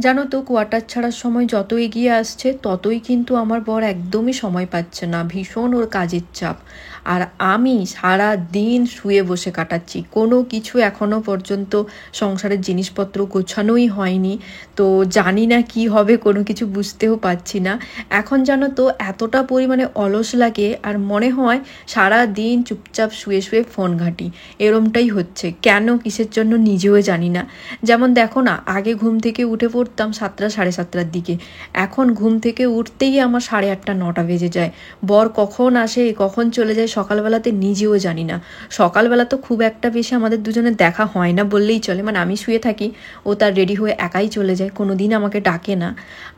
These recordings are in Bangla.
জানো তো, কোয়ার্টার ছাড়ার সময় যত এগিয়ে আসছে ততই কিন্তু আমার বর একদমই সময় পাচ্ছে না, ভীষণ ওর কাজের চাপ। আর আমি সারা দিন শুয়ে বসে কাটাচ্ছি, কোনো কিছু এখনো পর্যন্ত সংসারের জিনিসপত্র গোছানোই হয়নি। তো জানি না কি হবে, কোনো কিছু বুঝতেও পারছি না। এখন জানো তো এতটা পরিমাণে অলস লাগে আর মনে হয় সারা দিন চুপচাপ শুয়ে শুয়ে ফোন ঘাঁটি, এরমটাই হচ্ছে। কেন, কিসের জন্য নিজেও জানি না। যেমন দেখো না, আগে ঘুম থেকে উঠে পড়তাম 7টা সাড়ে 7টার দিকে, এখন ঘুম থেকে উঠতেই আমার 8:30 9টা বেজে যায়। বর কখন আসে কখন চলে যায় সকালবেলাতে নিজেও জানি না। সকালবেলা তো খুব একটা বেশি আমাদের দুজনের দেখা হয় না বললেই চলে, মানে আমি শুয়ে থাকি, ও তার রেডি হয়ে একাই চলে যায়, কোনো দিন আমাকে ডাকে না।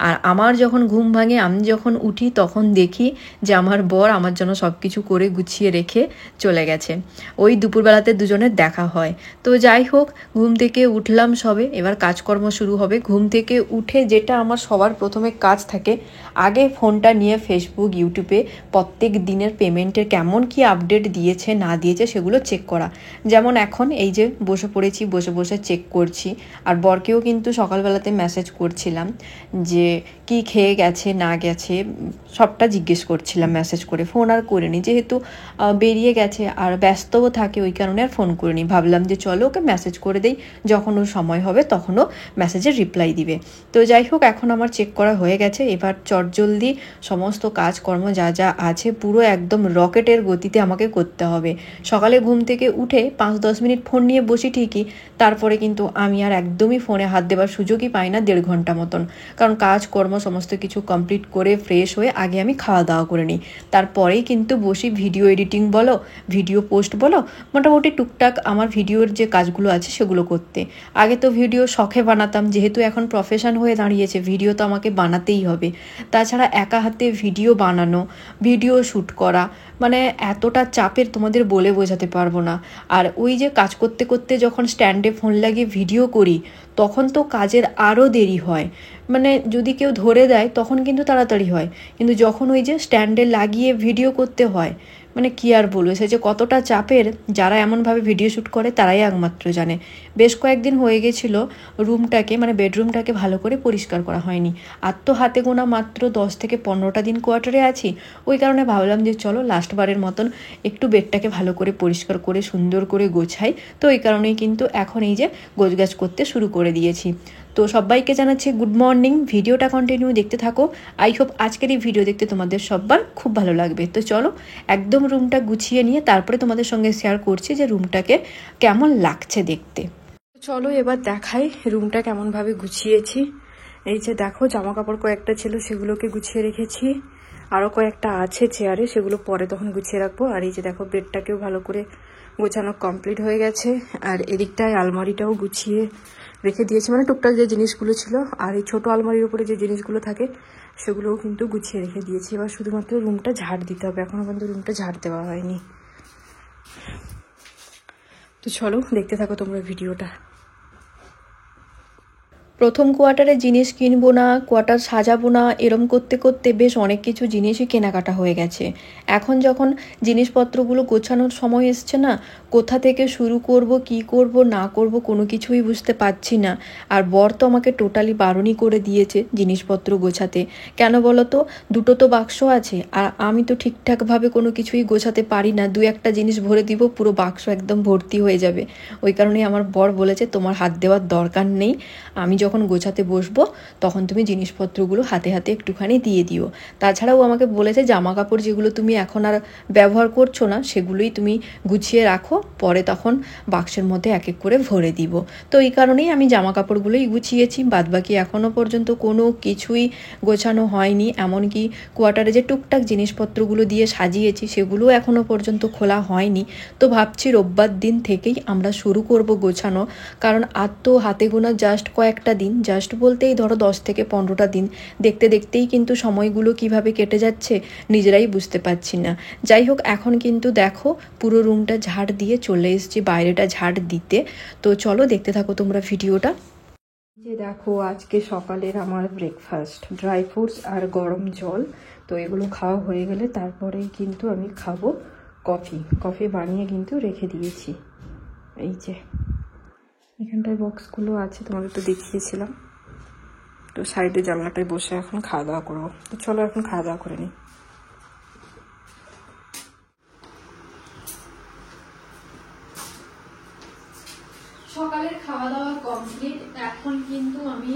আর আমার যখন ঘুম ভাঙে, আমি যখন উঠি তখন দেখি যে আমার বর আমার জন্য সব কিছু করে গুছিয়ে রেখে চলে গেছে। ওই দুপুরবেলাতে দুজনের দেখা হয়। তো যাই হোক, ঘুম থেকে উঠলাম সবে, এবার কাজকর্ম শুরু হবে। ঘুম থেকে উঠে যেটা আমার সবার প্রথমে কাজ থাকে, আগে ফোনটা নিয়ে ফেসবুক ইউটিউবে প্রত্যেক দিনের পেমেন্টের কেমন কি আপডেট দিয়েছে না দিয়েছে সেগুলো চেক করা। যেমন এখন এই যে বসে পড়েছি, বসে বসে চেক করছি। আর বরকেও কিন্তু সকালবেলাতে মেসেজ করছিলাম যে কি খেয়ে গেছে না গেছে, সবটা জিজ্ঞেস করছিলাম মেসেজ করে। ফোন আর করিনি, যেহেতু বেরিয়ে গেছে আর ব্যস্তও থাকে, ওই কারণে আর ফোন করিনি। ভাবলাম যে চলো ওকে মেসেজ করে দেই, যখন ওর সময় হবে তখনও মেসেজের রিপ্লাই দিবে। তো যাই হোক, এখন আমার চেক করা হয়ে গেছে। এবার চটজলদি সমস্ত কাজকর্ম যা যা আছে পুরো একদম রকেটের গতিতে আমাকে করতে হবে। সকালে ঘুম থেকে উঠে 5-10 মিনিট ফোন নিয়ে বসি ঠিকই, তারপরে কিন্তু আমি আর একদমই ফোনে হাত দেওয়ার সুযোগই পাই না 1.5 ঘন্টা মতন। কারণ কাজকর্ম সমস্ত কিছু কমপ্লিট করে ফ্রেশ হয়ে আগে আমি খাওয়া দাওয়া করে নিই, তারপরেই কিন্তু বসি ভিডিও এডিটিং বলো, ভিডিও পোস্ট বলো, মোটামুটি টুকটাক আমার ভিডিওর যে কাজগুলো আছে সেগুলো করতে। আগে তো ভিডিও শখে বানাতাম, যেহেতু এখন প্রফেশন হয়ে দাঁড়িয়েছে ভিডিও তো আমাকে বানাতেই হবে। তাছাড়া একা হাতে ভিডিও বানানো, ভিডিও শ্যুট করা, মানে এতটা চাপের তোমাদের বলে বোঝাতে পারবো না। আর ওই যে কাজ করতে করতে যখন স্ট্যান্ডে ফোন লাগিয়ে ভিডিও করি, তখন তো কাজের আরও দেরি হয়। মানে যদি কেউ ধরে দেয় তখন কিন্তু তাড়াতাড়ি হয়, কিন্তু যখন ওই যে স্ট্যান্ডে লাগিয়ে ভিডিও করতে হয়, মানে কি আর বলবো, সে যে কতটা চাপের, যারা এমনভাবে ভিডিও শ্যুট করে তারাই একমাত্র জানে। বেশ কয়েকদিন হয়ে গেছিলো রুমটাকে, মানে বেডরুমটাকে ভালো করে পরিষ্কার করা হয়নি। আর তো হাতে গোনা মাত্র 10 থেকে 15টা দিন কোয়ার্টারে আছি, ওই কারণে ভাবলাম যে চলো লাস্টবারের মতন একটু বেডটাকে ভালো করে পরিষ্কার করে সুন্দর করে গোছাই। তো এই কারণেই কিন্তু এখন এই যে গোছগাছ করতে শুরু করে দিয়েছি। তো সবাইকে জানাচ্ছি গুড মর্নিং, ভিডিওটা কন্টিনিউ দেখতে থাকো। আই হোপ আজকের এই ভিডিও দেখতে তোমাদের সবার খুব ভালো লাগবে। তো চলো একদম রুমটা গুছিয়ে নিয়ে তারপরে তোমাদের সঙ্গে শেয়ার করছি যে রুমটাকে কেমন লাগছে দেখতে। চলো এবার দেখাই রুমটা কেমনভাবে গুছিয়েছি। এই যে দেখো, জামা কাপড় কয়েকটা ছিল সেগুলোকে গুছিয়ে রেখেছি, আরও কয়েকটা আছে চেয়ারে, সেগুলো পরে তখন গুছিয়ে রাখবো। আর এই যে দেখো বেডটাকেও ভালো করে গোছানো কমপ্লিট হয়ে গেছে। আর এদিকটায় আলমারিটাও গুছিয়ে রেখে দিয়েছি, মানে টুকটাক যে জিনিসগুলো ছিল। আর এই ছোটো আলমারির উপরে যে জিনিসগুলো থাকে সেগুলোও কিন্তু গুছিয়ে রেখে দিয়েছি। এবার শুধুমাত্র রুমটা ঝাড় দিতে হবে, এখনও পর্যন্ত রুমটা ঝাড় দেওয়া হয়নি। তো চলো দেখতে থাকো তোমরা ভিডিওটা। প্রথম কোয়ার্টারে জিনিস কিনবো না, কোয়ার্টার সাজাবো না, এরম করতে করতে বেশ অনেক কিছু জিনিসই কেনাকাটা হয়ে গেছে। এখন যখন জিনিসপত্রগুলো গোছানোর সময় এসছে না, কোথা থেকে শুরু করব, কি করব না করব কোনো কিছুই বুঝতে পারছি না। আর বর তো আমাকে টোটালি বারণই করে দিয়েছে জিনিসপত্র গোছাতে। কেন বলো তো, দুটো তো বাক্স আছে আর আমি তো ঠিকঠাকভাবে কোনো কিছুই গোছাতে পারি না, 2-1টা জিনিস ভরে দিব পুরো বাক্স একদম ভর্তি হয়ে যাবে। ওই কারণেই আমার বর বলেছে তোমার হাত দেওয়ার দরকার নেই, আমি যখন গোছাতে বসবো তখন তুমি জিনিসপত্রগুলো হাতে হাতে একটুখানি দিয়ে দিও। তাছাড়াও আমাকে বলেছে জামা কাপড় যেগুলো তুমি এখন আর ব্যবহার করছো না সেগুলোই তুমি গুছিয়ে রাখো, পরে তখন বাক্সের মধ্যে এক এক করে ভরে দিব। তো এই কারণেই আমি জামা কাপড়গুলোই গুছিয়েছি, বাদবাকি এখনও পর্যন্ত কোনো কিছুই গোছানো হয়নি। এমনকি কোয়ার্টারে যে টুকটাক জিনিসপত্রগুলো দিয়ে সাজিয়েছি সেগুলোও এখনও পর্যন্ত খোলা হয়নি। তো ভাবছি রোববার দিন থেকেই আমরা শুরু করব গোছানো, কারণ আর তো হাতে গোনা জাস্ট কয়েকটা দিন, জাস্ট বলতেই ধরো 10 থেকে 15টা দিন। দেখতে দেখতেই কিন্তু সময়গুলো কিভাবে কেটে যাচ্ছে নিজেরাই বুঝতে পারছি না। যাই হোক, এখন কিন্তু দেখো পুরো রুমটা ঝাড় দিয়ে চলে এসেছি বাইরেটা ঝাড় দিতে। তো চলো দেখতে থাকো তোমরা ভিডিওটা। যে দেখো আজকে সকালের আমার ব্রেকফাস্ট, ড্রাই ফ্রুটস আর গরম জল। তো এগুলো খাওয়া হয়ে গেলে তারপরেই কিন্তু আমি খাবো কফি। কফি বানিয়ে কিন্তু রেখে দিয়েছি। এই যে এখানটায় বক্সগুলো আছে, তোমাদের তো দেখিয়েছিলাম। তো সাইডে জানলাটায় বসে এখন খাওয়া দাওয়া করবো। তো চলো এখন খাওয়া দাওয়া করে নিই। সকালের খাওয়া দাওয়া কমপ্লিট। এখন কিন্তু আমি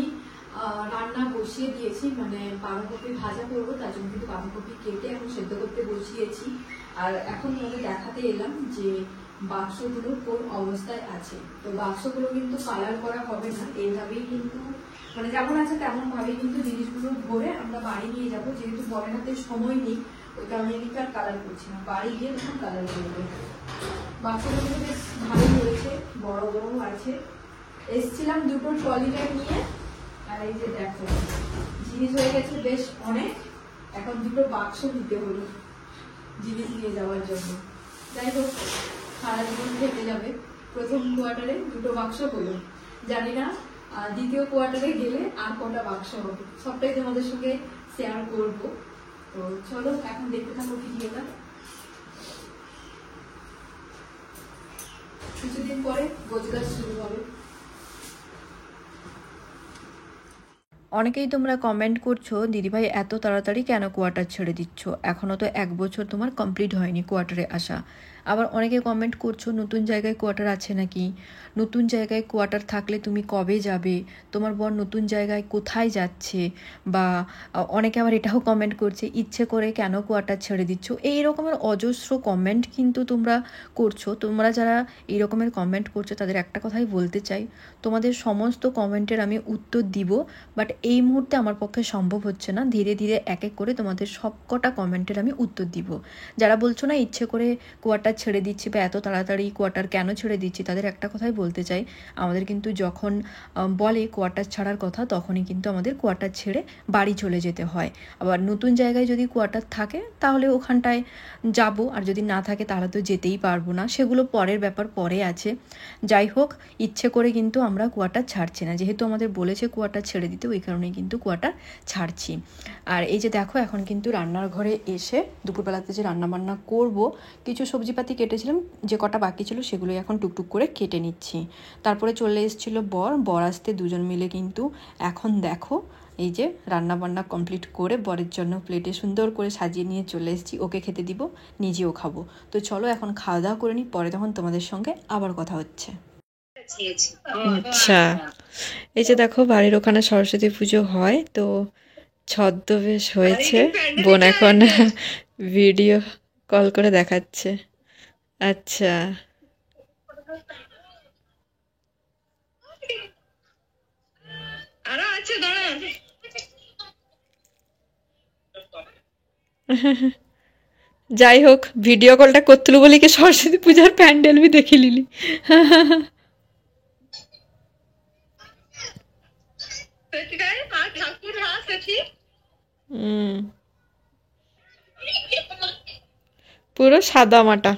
রান্না বসিয়ে দিয়েছি, মানে বাঁধাকপি ভাজা করবো, তার জন্য কিন্তু বাঁধাকপি কেটে এখন সেদ্ধ করতে বসিয়েছি। আর এখন তোমাকে দেখাতে এলাম যে বাক্সগুলো কোন অবস্থায় আছে। তো বাক্সগুলো কিন্তু কালার করা হবে না, এইভাবেই কিন্তু মানে যেমন আছে তেমন ভাবেই কিন্তু জিনিসগুলো ভরে আমরা বাড়ি নিয়ে যাবো। যেহেতু বরের হাতে সময় নেই, ওই কারণে কিন্তু আর কালার করছি না, বাড়ি গিয়ে তখন কালার করবো। বাক্সগুলো বেশ ভালো হয়েছে, বড় বড় আছে। এসছিলাম দুটো ট্রলি ব্যাগ নিয়ে, আর এই যে দেখো জিনিস হয়ে গেছে বেশ অনেক। এখন দুটো বাক্স দিতে হলো জিনিস নিয়ে যাওয়ার জন্য। যাই হোক, সারা জীবন থেকে যাবে। প্রথম কোয়ার্টারে দুটো বাক্স হলো, জানি না দ্বিতীয় কোয়ার্টারে গেলে আর কটা বাক্স হবে, সবটাই তোমাদের সঙ্গে শেয়ার করব। তো চলো এখন দেখতে থাকো ভিডিওটা। কিছুদিন পরে গোছগাছ শুরু হবে। অনেকেই তোমরা কমেন্ট করছো, দিদিভাই এত তাড়াতাড়ি কেন কোয়ার্টার ছেড়ে দিচ্ছ, এখনও তো 1 বছর তোমার কমপ্লিট হয়নি কোয়ার্টারে আসা। আবার অনেকে কমেন্ট করছো নতুন জায়গায় কোয়ার্টার আছে নাকি, নতুন জায়গায় কোয়ার্টার থাকলে তুমি কবে যাবে, তোমার বর নতুন জায়গায় কোথায় যাচ্ছে, বা অনেকে আবার এটাও কমেন্ট করছে ইচ্ছে করে কেন কোয়ার্টার ছেড়ে দিচ্ছ। এই রকমের অজস্র কমেন্ট কিন্তু তোমরা করছো। তোমরা যারা এই রকমের কমেন্ট করছো তাদের একটা কথাই বলতে চাই, তোমাদের সমস্ত কমেন্টের আমি উত্তর দিব, বাট এই মুহূর্তে আমার পক্ষে সম্ভব হচ্ছে না। ধীরে ধীরে এক এক করে তোমাদের সবকটা কমেন্টের আমি উত্তর দিব। যারা বলছো না ইচ্ছে করে কোয়ার্টার ছেড়ে দিচ্ছি বা এত তাড়াতাড়ি কোয়ার্টার কেন ছেড়ে দিচ্ছি, তাদের একটা কথাই বলতে চাই, আমাদের কিন্তু যখন বলে কোয়ার্টার ছাড়ার কথা তখনই কিন্তু আমাদের কোয়ার্টার ছেড়ে বাড়ি চলে যেতে হয়। আবার নতুন জায়গায় যদি কোয়ার্টার থাকে তাহলে ওখানটায় যাব, আর যদি না থাকে তাহলে তো যেতেই পারবো না, সেগুলো পরের ব্যাপার, পরে আছে। যাই হোক, ইচ্ছে করে কিন্তু আমরা কোয়ার্টার ছাড়ছি না, যেহেতু আমাদের বলেছে কোয়ার্টার ছেড়ে দিতে, ওই কারণেই কিন্তু কোয়ার্টার ছাড়ছি। আর এই যে দেখো এখন কিন্তু রান্নার ঘরে এসে দুপুরবেলাতে যে রান্নাবান্না করব, কিছু সবজিপাতি কেটেছিলাম, যে কটা বাকি ছিল সেগুলোই এখন টুকটুক করে কেটে নিচ্ছি। তারপরে চলে এসেছিলো বর আসতে, দুজন মিলে কিন্তু এখন দেখো এই যে রান্নাবান্না কমপ্লিট করে বরের জন্য প্লেটে সুন্দর করে সাজিয়ে নিয়ে চলে এসেছি, ওকে খেতে দিব, নিজেও খাবো। তো চলো এখন খাওয়া দাওয়া করে নিই, পরে তখন তোমাদের সঙ্গে আবার কথা হচ্ছে। আচ্ছা, এই যে দেখো বাড়ির ওখানে সরস্বতী পুজো হয়, তো ছদ্মবেশ হয়েছে, বোন এখন ভিডিও কল করে দেখাচ্ছে। আচ্ছা, যাই হোক ভিডিও কলটা করতুলু বলি কি সরস্বতী পূজার প্যান্ডেল भी দেখি লিলি। পুরো সাদা মাটা।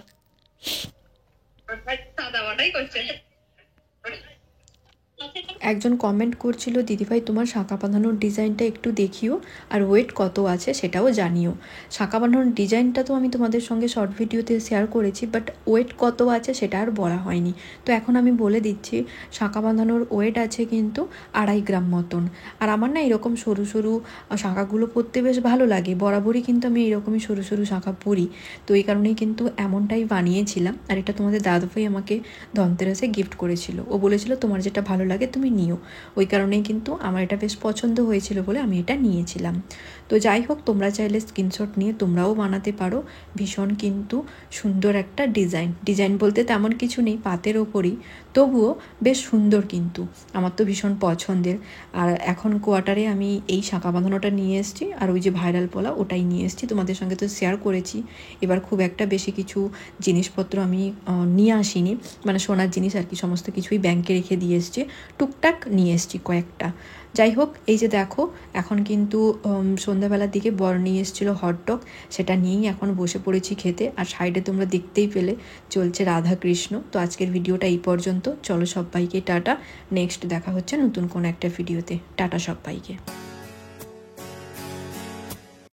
একজন কমেন্ট করছিল দিদিভাই তোমার শাঁখা বাঁধানোর ডিজাইনটা একটু দেখিও, আর ওয়েট কত আছে সেটাও জানিও। শাঁখা বাঁধানোর ডিজাইনটা তো আমি তোমাদের সঙ্গে শর্ট ভিডিওতে শেয়ার করেছি, বাট ওয়েট কত আছে সেটা আর বলা হয়নি। তো এখন আমি বলে দিচ্ছি, শাঁখা বাঁধানোর ওয়েট আছে কিন্তু 2.5 গ্রাম মতন। আর আমার না এরকম সরু সরু শাঁখাগুলো পরতে বেশ ভালো লাগে, বরাবরই কিন্তু আমি এরকমই সরু সরু শাঁখা পরি, তো এই কারণেই কিন্তু এমনটাই বানিয়েছিলাম। আর এটা তোমাদের দাদুভাই আমাকে ধনতেরাসে গিফট করেছিল, ও বলেছিল তোমার যেটা ভালো লাগে তুমি নিও, ওই কারণেই কিন্তু আমার এটা বেশ পছন্দ হয়েছিল বলে আমি এটা নিয়েছিলাম। তো যাই হোক, তোমরা চাইলে স্ক্রিনশট নিয়ে তোমরাও বানাতে পারো। ভীষণ কিন্তু সুন্দর একটা ডিজাইন বলতে তেমন কিছু নেই, পাতের ওপরই, তবুও বেশ সুন্দর, কিন্তু আমার তো ভীষণ পছন্দের। আর এখন কোয়ার্টারে আমি এই শাঁখা বাঁধানোটা নিয়ে এসেছি, আর ওই যে ভাইরাল পোলা ওটাই নিয়ে এসেছি, তোমাদের সঙ্গে তো শেয়ার করেছি। এবার খুব একটা বেশি কিছু জিনিসপত্র আমি নিয়ে আসিনি, মানে সোনার জিনিস আর কি, সমস্ত কিছুই ব্যাংকে রেখে দিয়ে এসছি, টুকটাক নিয়ে এসছি কয়েকটা। যাই হোক, এই যে দেখো এখন কিন্তু সন্ধ্যাবেলার দিকে বর নিয়ে এসেছিলো হটডগ, সেটা নিয়েই এখন বসে পড়েছি খেতে। আর সাইডে তোমরা দেখতেই পেলে চলছে রাধাকৃষ্ণ। তো আজকের ভিডিওটা এই পর্যন্ত, চলো সবাইকে টাটা, নেক্সট দেখা হচ্ছে নতুন কোনো একটা ভিডিওতে, টাটা সবাইকে।